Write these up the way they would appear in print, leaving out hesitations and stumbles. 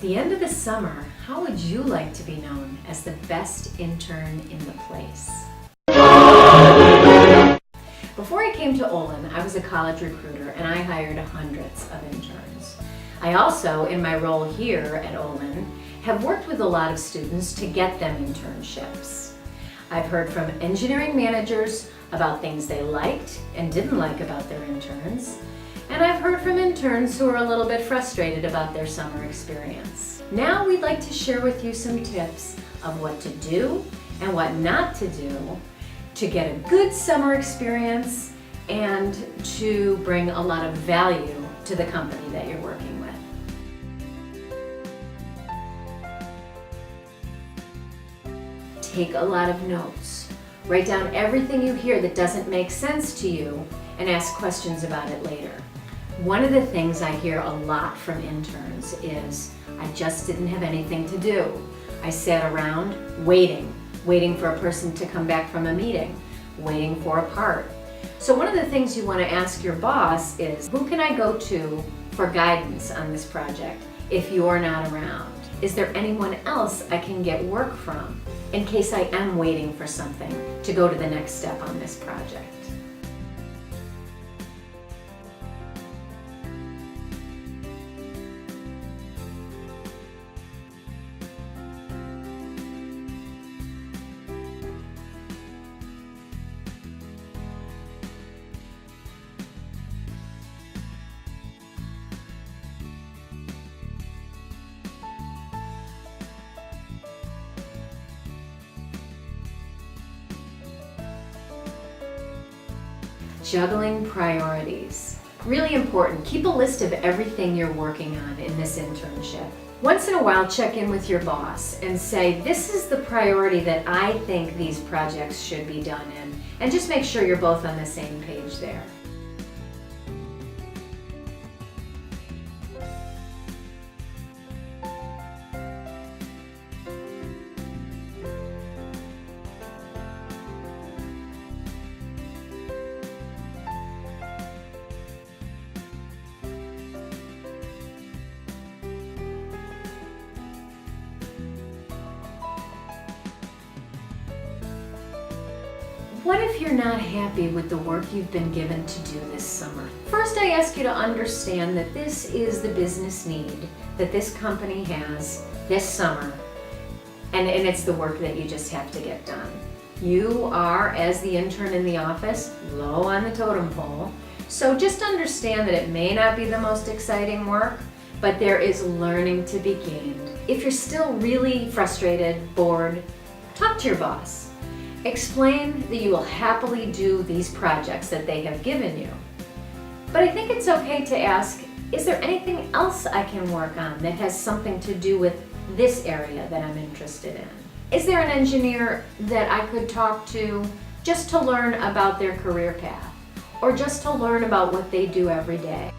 the end of the summer, how would you like to be known as the best intern in the place? Before I came to Olin, I was a college recruiter and I hired hundreds of interns. I also, in my role here at Olin, have worked with a lot of students to get them internships. I've heard from engineering managers about things they liked and didn't like about their interns, and I've heard from interns who are a little bit frustrated about their summer experience. Now we'd like to share with you some tips of what to do and what not to do to get a good summer experience and to bring a lot of value to the company that you're working with. Take a lot of notes. Write down everything you hear that doesn't make sense to you and ask questions about it later. One of the things I hear a lot from interns is, I just didn't have anything to do. I sat around waiting for a person to come back from a meeting, waiting for a part. So one of the things you want to ask your boss is, who can I go to for guidance on this project if you're not around? Is there anyone else I can get work from in case I am waiting for something to go to the next step on this project? Juggling priorities. Really important. Keep a list of everything you're working on in this internship. Once in a while, check in with your boss and say, this is the priority that I think these projects should be done in, and just make sure you're both on the same page there. What if you're not happy with the work you've been given to do this summer? First, I ask you to understand that this is the business need that this company has this summer, and it's the work that you just have to get done. You are, as the intern in the office, low on the totem pole, so just understand that it may not be the most exciting work, but there is learning to be gained. If you're still really frustrated, bored, talk to your boss. Explain that you will happily do these projects that they have given you. But I think it's okay to ask, is there anything else I can work on that has something to do with this area that I'm interested in? Is there an engineer that I could talk to just to learn about their career path, or just to learn about what they do every day?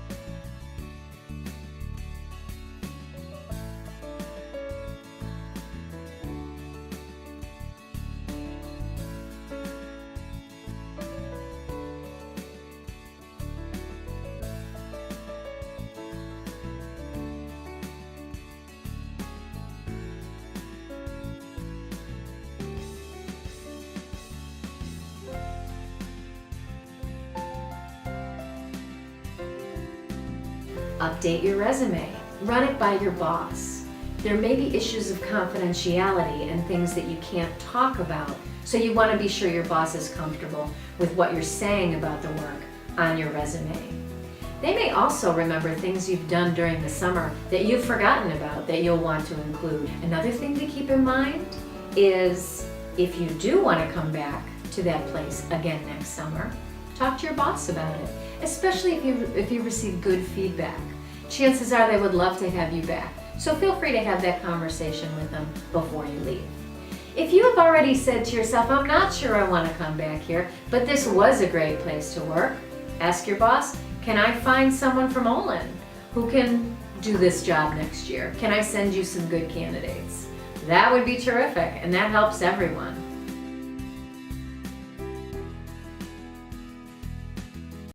Update your resume. Run it by your boss. There may be issues of confidentiality and things that you can't talk about, so you want to be sure your boss is comfortable with what you're saying about the work on your resume. They may also remember things you've done during the summer that you've forgotten about that you'll want to include. Another thing to keep in mind is, if you do want to come back to that place again next summer, talk to your boss about it, especially if you receive good feedback. Chances are they would love to have you back, so feel free to have that conversation with them before you leave. If you have already said to yourself, I'm not sure I want to come back here, but this was a great place to work, ask your boss, can I find someone from Olin who can do this job next year? Can I send you some good candidates? That would be terrific, and that helps everyone.